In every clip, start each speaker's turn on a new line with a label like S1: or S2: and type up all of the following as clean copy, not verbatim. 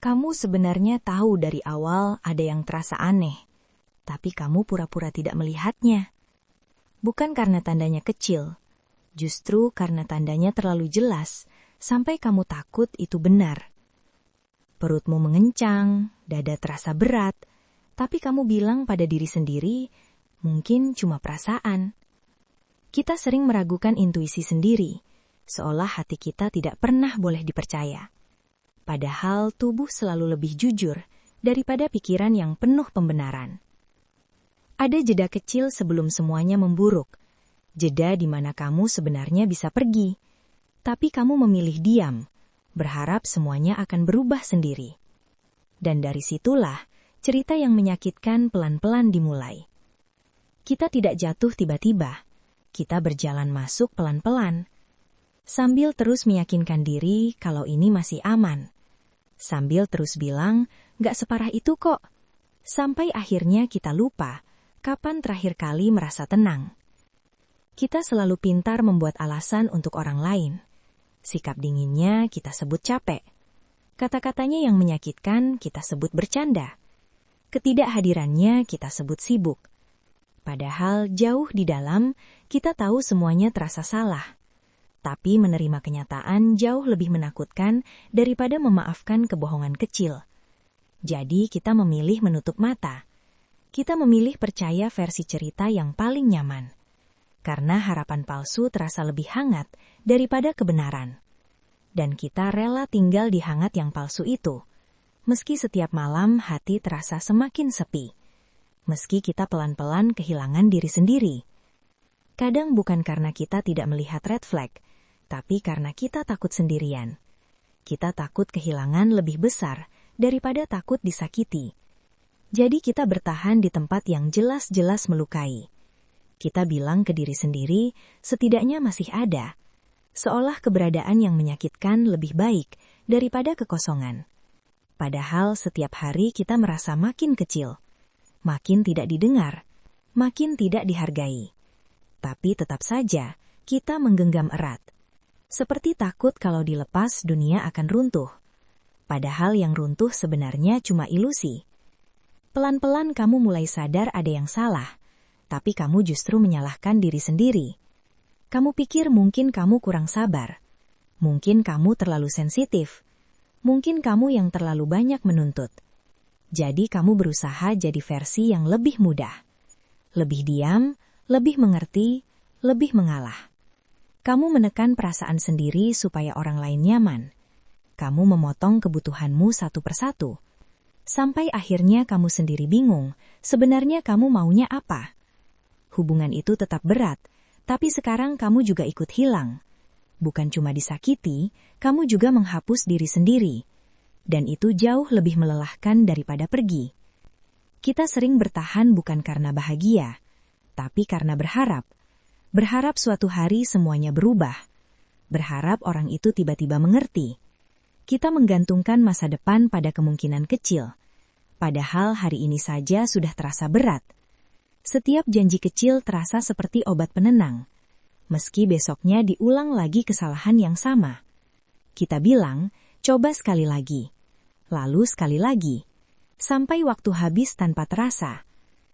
S1: Kamu sebenarnya tahu dari awal ada yang terasa aneh, tapi kamu pura-pura tidak melihatnya. Bukan karena tandanya kecil, justru karena tandanya terlalu jelas, sampai kamu takut itu benar. Perutmu mengencang, dada terasa berat, tapi kamu bilang pada diri sendiri, mungkin cuma perasaan. Kita sering meragukan intuisi sendiri, seolah hati kita tidak pernah boleh dipercaya. Padahal tubuh selalu lebih jujur daripada pikiran yang penuh pembenaran. Ada jeda kecil sebelum semuanya memburuk. Jeda di mana kamu sebenarnya bisa pergi, tapi kamu memilih diam, berharap semuanya akan berubah sendiri. Dan dari situlah cerita yang menyakitkan pelan-pelan dimulai. Kita tidak jatuh tiba-tiba, kita berjalan masuk pelan-pelan, sambil terus meyakinkan diri kalau ini masih aman. Sambil terus bilang, gak separah itu kok. Sampai akhirnya kita lupa kapan terakhir kali merasa tenang. Kita selalu pintar membuat alasan untuk orang lain. Sikap dinginnya kita sebut capek. Kata-katanya yang menyakitkan kita sebut bercanda. Ketidakhadirannya kita sebut sibuk. Padahal jauh di dalam kita tahu semuanya terasa salah. Tapi menerima kenyataan jauh lebih menakutkan daripada memaafkan kebohongan kecil. Jadi kita memilih menutup mata. Kita memilih percaya versi cerita yang paling nyaman. Karena harapan palsu terasa lebih hangat daripada kebenaran. Dan kita rela tinggal di hangat yang palsu itu. Meski setiap malam hati terasa semakin sepi. Meski kita pelan-pelan kehilangan diri sendiri. Kadang bukan karena kita tidak melihat red flag, tapi karena kita takut sendirian. Kita takut kehilangan lebih besar daripada takut disakiti. Jadi kita bertahan di tempat yang jelas-jelas melukai. Kita bilang ke diri sendiri, setidaknya masih ada. Seolah keberadaan yang menyakitkan lebih baik daripada kekosongan. Padahal setiap hari kita merasa makin kecil. Makin tidak didengar, makin tidak dihargai. Tapi tetap saja, kita menggenggam erat. Seperti takut kalau dilepas dunia akan runtuh. Padahal yang runtuh sebenarnya cuma ilusi. Pelan-pelan kamu mulai sadar ada yang salah, tapi kamu justru menyalahkan diri sendiri. Kamu pikir mungkin kamu kurang sabar. Mungkin kamu terlalu sensitif. Mungkin kamu yang terlalu banyak menuntut. Jadi kamu berusaha jadi versi yang lebih mudah. Lebih diam, lebih mengerti, lebih mengalah. Kamu menekan perasaan sendiri supaya orang lain nyaman. Kamu memotong kebutuhanmu satu persatu. Sampai akhirnya kamu sendiri bingung, sebenarnya kamu maunya apa? Hubungan itu tetap berat, tapi sekarang kamu juga ikut hilang. Bukan cuma disakiti, kamu juga menghapus diri sendiri. Dan itu jauh lebih melelahkan daripada pergi. Kita sering bertahan bukan karena bahagia, tapi karena berharap. Berharap suatu hari semuanya berubah. Berharap orang itu tiba-tiba mengerti. Kita menggantungkan masa depan pada kemungkinan kecil. Padahal hari ini saja sudah terasa berat. Setiap janji kecil terasa seperti obat penenang. Meski besoknya diulang lagi kesalahan yang sama. Kita bilang, coba sekali lagi. Lalu sekali lagi. Sampai waktu habis tanpa terasa.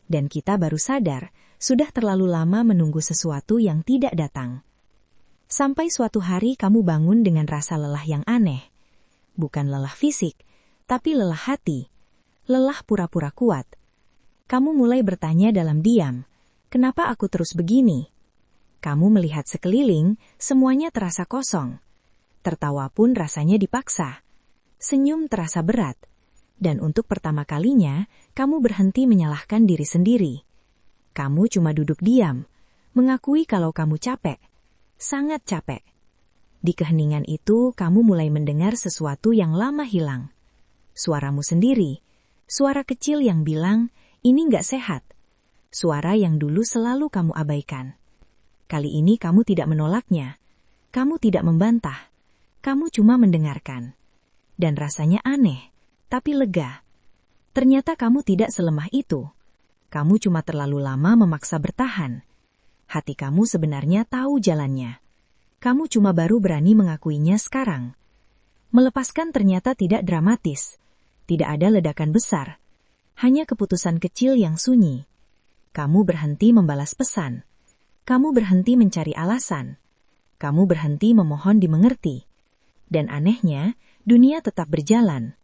S1: Dan kita baru sadar, sudah terlalu lama menunggu sesuatu yang tidak datang. Sampai suatu hari kamu bangun dengan rasa lelah yang aneh. Bukan lelah fisik, tapi lelah hati. Lelah pura-pura kuat. Kamu mulai bertanya dalam diam, kenapa aku terus begini? Kamu melihat sekeliling, semuanya terasa kosong. Tertawa pun rasanya dipaksa. Senyum terasa berat. Dan untuk pertama kalinya, kamu berhenti menyalahkan diri sendiri. Kamu cuma duduk diam, mengakui kalau kamu capek. Sangat capek. Di keheningan itu, kamu mulai mendengar sesuatu yang lama hilang. Suaramu sendiri. Suara kecil yang bilang, ini nggak sehat. Suara yang dulu selalu kamu abaikan. Kali ini kamu tidak menolaknya. Kamu tidak membantah. Kamu cuma mendengarkan. Dan rasanya aneh, tapi lega. Ternyata kamu tidak selemah itu. Kamu cuma terlalu lama memaksa bertahan. Hati kamu sebenarnya tahu jalannya. Kamu cuma baru berani mengakuinya sekarang. Melepaskan ternyata tidak dramatis. Tidak ada ledakan besar, hanya keputusan kecil yang sunyi. Kamu berhenti membalas pesan. Kamu berhenti mencari alasan. Kamu berhenti memohon dimengerti. Dan anehnya, dunia tetap berjalan.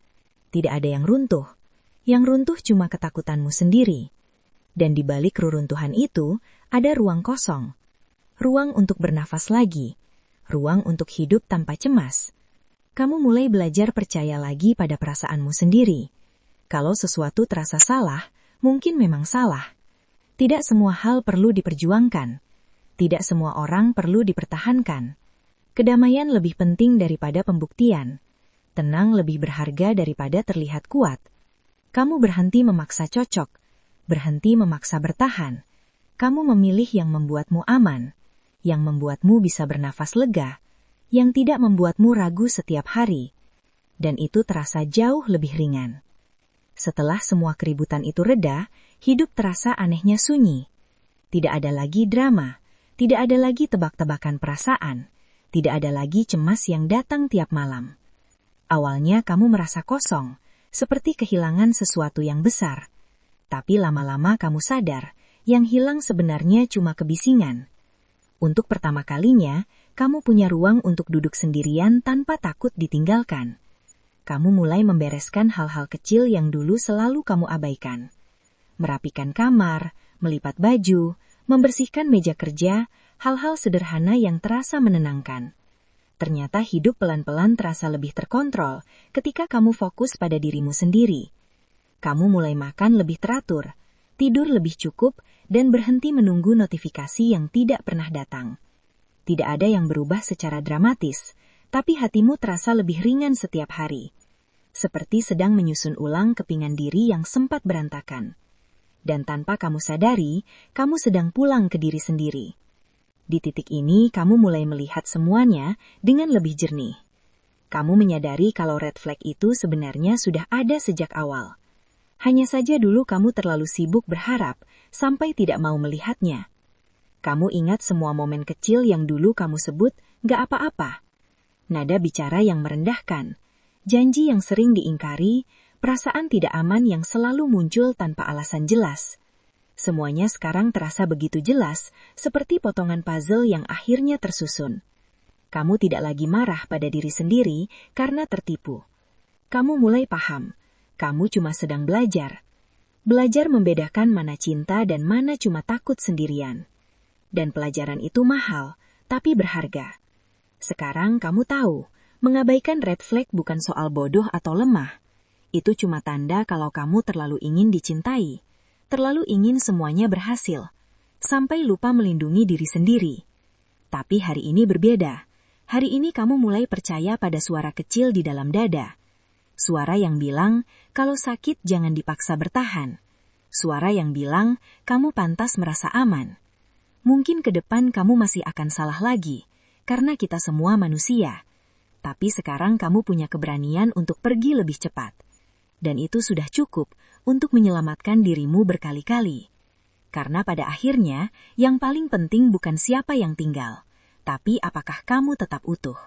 S1: Tidak ada yang runtuh. Yang runtuh cuma ketakutanmu sendiri. Dan di balik reruntuhan itu, ada ruang kosong. Ruang untuk bernafas lagi. Ruang untuk hidup tanpa cemas. Kamu mulai belajar percaya lagi pada perasaanmu sendiri. Kalau sesuatu terasa salah, mungkin memang salah. Tidak semua hal perlu diperjuangkan. Tidak semua orang perlu dipertahankan. Kedamaian lebih penting daripada pembuktian. Tenang lebih berharga daripada terlihat kuat. Kamu berhenti memaksa cocok. Berhenti memaksa bertahan. Kamu memilih yang membuatmu aman. Yang membuatmu bisa bernafas lega. Yang tidak membuatmu ragu setiap hari. Dan itu terasa jauh lebih ringan. Setelah semua keributan itu reda, hidup terasa anehnya sunyi. Tidak ada lagi drama. Tidak ada lagi tebak-tebakan perasaan. Tidak ada lagi cemas yang datang tiap malam. Awalnya kamu merasa kosong, seperti kehilangan sesuatu yang besar. Tapi lama-lama kamu sadar, yang hilang sebenarnya cuma kebisingan. Untuk pertama kalinya, kamu punya ruang untuk duduk sendirian tanpa takut ditinggalkan. Kamu mulai membereskan hal-hal kecil yang dulu selalu kamu abaikan. Merapikan kamar, melipat baju, membersihkan meja kerja, hal-hal sederhana yang terasa menenangkan. Ternyata hidup pelan-pelan terasa lebih terkontrol ketika kamu fokus pada dirimu sendiri. Kamu mulai makan lebih teratur, tidur lebih cukup, dan berhenti menunggu notifikasi yang tidak pernah datang. Tidak ada yang berubah secara dramatis, tapi hatimu terasa lebih ringan setiap hari. Seperti sedang menyusun ulang kepingan diri yang sempat berantakan. Dan tanpa kamu sadari, kamu sedang pulang ke diri sendiri. Di titik ini, kamu mulai melihat semuanya dengan lebih jernih. Kamu menyadari kalau red flag itu sebenarnya sudah ada sejak awal. Hanya saja dulu kamu terlalu sibuk berharap, sampai tidak mau melihatnya. Kamu ingat semua momen kecil yang dulu kamu sebut gak apa-apa. Nada bicara yang merendahkan, janji yang sering diingkari, perasaan tidak aman yang selalu muncul tanpa alasan jelas. Semuanya sekarang terasa begitu jelas, seperti potongan puzzle yang akhirnya tersusun. Kamu tidak lagi marah pada diri sendiri karena tertipu. Kamu mulai paham, kamu cuma sedang belajar. Belajar membedakan mana cinta dan mana cuma takut sendirian. Dan pelajaran itu mahal, tapi berharga. Sekarang kamu tahu, mengabaikan red flag bukan soal bodoh atau lemah. Itu cuma tanda kalau kamu terlalu ingin dicintai, terlalu ingin semuanya berhasil, sampai lupa melindungi diri sendiri. Tapi hari ini berbeda. Hari ini kamu mulai percaya pada suara kecil di dalam dada. Suara yang bilang, kalau sakit jangan dipaksa bertahan. Suara yang bilang, kamu pantas merasa aman. Mungkin ke depan kamu masih akan salah lagi, karena kita semua manusia. Tapi sekarang kamu punya keberanian untuk pergi lebih cepat. Dan itu sudah cukup untuk menyelamatkan dirimu berkali-kali. Karena pada akhirnya, yang paling penting bukan siapa yang tinggal, tapi apakah kamu tetap utuh.